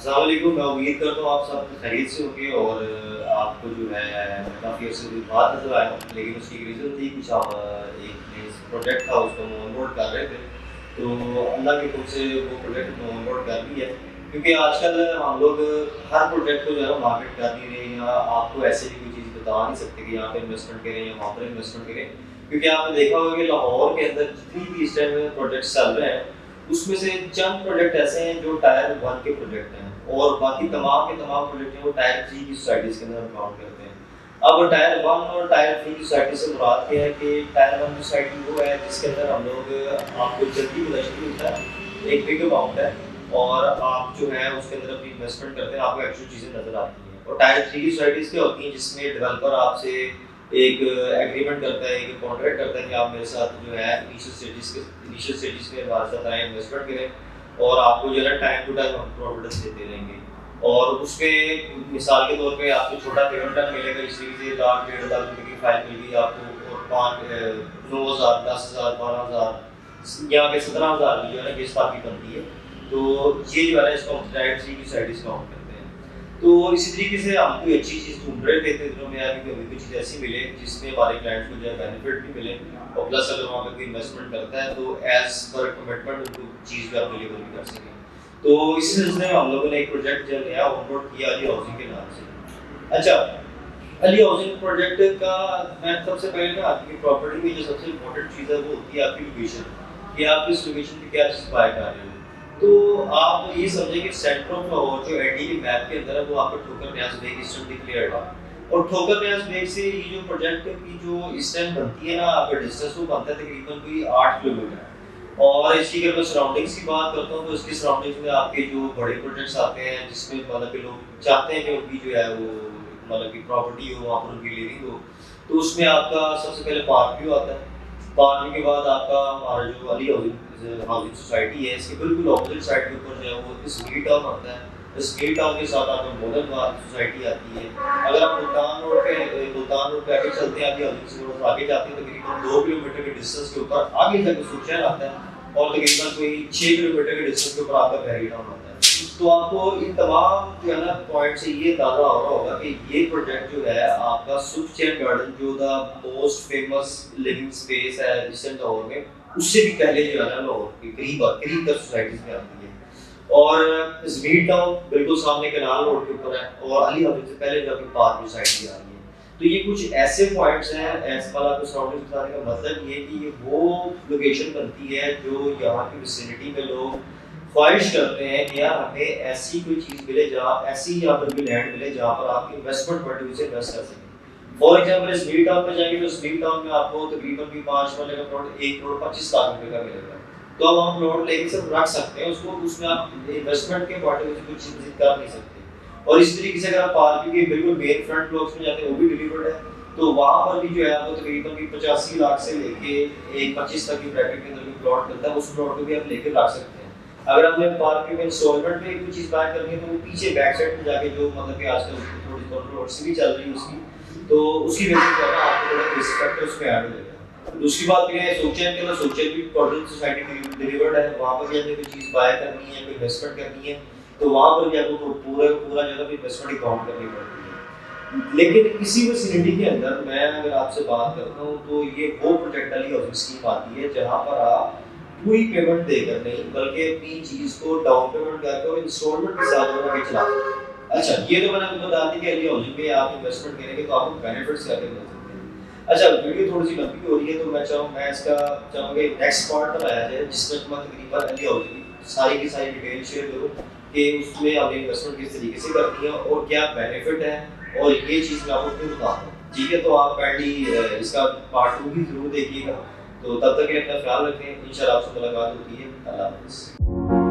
अस्सलाम वालेकुम। मैं उम्मीद करता हूँ आप सब खैरियत से होंगे और आपको जो है मैं काफ़ी अर्से के बाद नज़र आया हूँ। लेकिन उसकी एक रीज़न थी, कुछ हम एक प्रोजेक्ट था उसको हम ऑनबोर्ड कर रहे थे। तो अल्लाह के हुक्म से वो प्रोजेक्ट हमने ऑनबोर्ड कर लिया है। क्योंकि आजकल हम लोग हर प्रोजेक्ट को जो है वो मार्केट कर नहीं रहे, या आपको ऐसे भी कोई चीज़ बता नहीं सकते कि यहाँ पे इन्वेस्टमेंट करें या वहाँ पर इन्वेस्टमेंट करें। क्योंकि आपने देखा होगा कि लाहौर के अंदर जितनी भी इस टाइम प्रोजेक्ट्स चल रहे हैं, उसमें से चंद प्रोजेक्ट ऐसे हैं जो टायर 1 के प्रोजेक्ट हैं, और बाकी तमाम के तमाम प्रोजेक्ट हैं वो टायर 3 की सोसाइटीज़ के अंदर हम काउंट करते हैं। अब टायर 1 और टायर 3 की सोसाइटी से मुराद क्या है कि टायर 1 की सोसाइटी वो है जिसके अंदर हम लोग, आपको जल्दी मुनासिब होता है, एक बिग अमाउंट है, और आप जो है उसके अंदर अपनी इन्वेस्टमेंट करते हैं, आपको एक्चुअल चीज़ें नज़र आती हैं। और टायर 3 की सोसाइटीज़ क्या होती हैं, जिसमें डेवलपर आपसे एक एग्रीमेंट करता है, एक कॉन्ट्रैक्ट करता है कि आप मेरे साथ जो है इनिशियल स्टेजेस में हमारे साथ आए, इन्वेस्टमेंट करें, और आपको जो है टाइम टू टाइम हम प्रॉफिट्स देते रहेंगे। और उसमें मिसाल के तौर पे आपको छोटा पेमेंट मिलेगा, इस तरीके से लाख 1.5 लाख रुपए की फाइल मिल गई आपको, और 9,000 10,000 12,000 यहाँ पे 17,000 की जो है ना किस्त आपकी बनती है। तो ये जो है ना इसको हम टायर 3 की सोसाइटीज़ काउंट करते हैं। तो इसी तरीके से हम कोई अच्छी चीज़ ढूंढ रहे थे इतने दिनों में, अभी हमें कोई चीज़ ऐसी मिले जिसमें हमारे क्लाइंट्स को जो है बेनिफिट भी मिले, और प्लस अगर वहाँ पे कोई इन्वेस्टमेंट करता है तो एज पर कमिटमेंट उनको चीज़ भी आप डिलीवर भी कर सकें। तो इसी सिलसिले में हम लोगों ने एक प्रोजेक्ट जो नया ऑनबोर्ड किया अली हाउसिंग के नाम से। अच्छा, अली हाउसिंग प्रोजेक्ट का मैं सबसे पहले ना आपकी प्रॉपर्टी में जो सबसे इम्पोर्टेंट चीज़ है वो होती है आपकी लोकेशन, कि आप किस लोकेशन पे क्या चीज़ बाय कर रहे हो। तो आप ये समझें कि सेंटर ऑफ लाहौर जो एनडीबी मैप के अंदर है वो आपका ठोकर न्याज बेग इस टाइम डिक्लेयर्ड है, और ठोकर न्याज बेग से ये जो प्रोजेक्ट की जो इस टाइम बनती है ना, आपका डिस्टेंस वो बनता है तकरीबन कोई 8 किलोमीटर। और इसी के अगर सराउंडिंग्स की बात करता हूँ तो इसकी सराउंडिंग्स में आपके जो बड़े प्रोजेक्ट्स आते हैं जिसमें मतलब कि लोग चाहते हैं कि उनकी जो है वो मतलब कि प्रॉपर्टी हो, वहाँ पर उनकी लिविंग हो, तो उसमें आपका सबसे पहले पार्क व्यू आता है। पार्क व्यू के बाद आपका हमारा जो अली हाउसिंग सोसाइटी है, इसके बिल्कुल ऑपोजिट साइड के ऊपर जो है वो स्मीर टाउन आता है। स्मीर टाउन के साथ आपका मॉडर्न बाग सोसाइटी आती है। अगर आप मुल्तान रोड पे आगे चलते हैं, अली हाउसिंग से थोड़ा सा आगे जाते हैं, तकरीबन 2 किलोमीटर के डिस्टेंस के ऊपर आगे जाकर सुखचैन आता है, और तकरीबन कोई 6 किलोमीटर के डिस्टेंस के ऊपर आपका बहरी टाउन आता है। तो आपको इन तमाम जो है ना पॉइंट से ये अंदाजा हो रहा होगा कि ये प्रोजेक्ट जो है आपका सुखचैन गार्डन, जो the most famous living space है रिसेंट लाहौर में, उससे भी पहले जो है ना लाहौर के करीब तक सोसाइटीज में आती है। और ज़मीर टाउन बिल्कुल सामने कैनाल रोड के ऊपर है, और अली हाउसिंग से पहले जो आपकी पार्क सोसाइटी आ रही है। तो ये कुछ ऐसे पॉइंट्स हैं, ऐसे वाला आपको सराउंडिंग बताने का मतलब ये कि ये वो लोकेशन बनती है जो यहाँ की विसिनिटी में लोग ख्वाहिश करते हैं कि यार हमें ऐसी कोई चीज़ मिले, जहाँ ऐसी यहाँ पर भी लैंड मिले जहाँ पर आप इन्वेस्टमेंट पॉइंट ऑफ व्यू से इन्वेस्ट कर सकें। फॉर एग्जाम्पल स्मीर टाउन में जाएंगे तो स्मीर टाउन में आपको तकरीबन भी 5 वाले का प्लॉट 1,25,00,000 रुपए का मिलेगा। तो अब हम प्लॉट लेके सिर्फ रख सकते हैं उसको, उसमें आप इन्वेस्टमेंट के पॉइंट ऑफ व्यू से कुछ चीज़ कर नहीं सकते। और इस तरीके से अगर आप पार्क के बिल्कुल मेन फ्रंट ब्लॉक्स में जाते हैं वो भी डिलीवर्ड है, तो वहाँ पर भी जो है आपको तकरीबन भी 85 लाख से लेके 1,25 तक की ब्रैकेट के अंदर प्लॉट मिलता है, उस प्लॉट को भी आप लेकर रख सकते हैं। अगर आपने पार्क में इंस्टॉलमेंट पे कोई चीज़ बाय करनी है तो वो पीछे बैक साइड में जाके जो मतलब कि आजकल थोड़ी कंट्रोवर्सी भी चल रही है उसकी, तो उसकी वजह से जो है ना आपको थोड़ा रिस्क फैक्टर उसमें ऐड हो जाएगा। दूसरी बात ये है सोचें कि सोचें भी कॉर्पोरेट सोसाइटी डिलीवर्ड है, वहाँ पर भी आपने कोई चीज़ बाय करनी है, कोई इन्वेस्टमेंट करनी है, तो वहाँ पर भी आपको पूरा पूरा जो है इन्वेस्टमेंट अकाउंट करनी पड़ती है। लेकिन इसी विसिनिटी के अंदर मैं अगर आपसे बात करता हूँ तो ये वो प्रोजेक्ट अली हाउसिंग स्कीम आती है जहाँ पर आप पूरी पेमेंट देकर नहीं बल्कि अपनी चीज़ को डाउन पेमेंट करके और इंस्टॉलमेंट के साथ जो है चला सकते हैं। अच्छा, ये तो मैंने आपको बता दी कि अली हाउसिंग में आप इन्वेस्टमेंट करेंगे तो आपको बेनिफिट्स क्या क्या मिल सकते हैं। अच्छा, वीडियो थोड़ी सी लंबी हो रही है तो मैं इसका चाहूँगा नेक्स्ट पार्ट पर आया जाए जिसमें मैं तकरीबन अली हाउसिंग की सारी डिटेल शेयर करूँ कि उसमें आपने इन्वेस्टमेंट किस तरीके से करनी है और क्या बेनिफिट है, और ये चीज़ मैं आपको क्यों बताता हूँ। ठीक है, तो आप काइंडली इसका पार्ट 2 भी जरूर देखिएगा। तो तब तक के लिए अपना ख्याल रखें, इंशाल्लाह आपसे मुलाकात होती है। अल्लाह हाफ़िज़।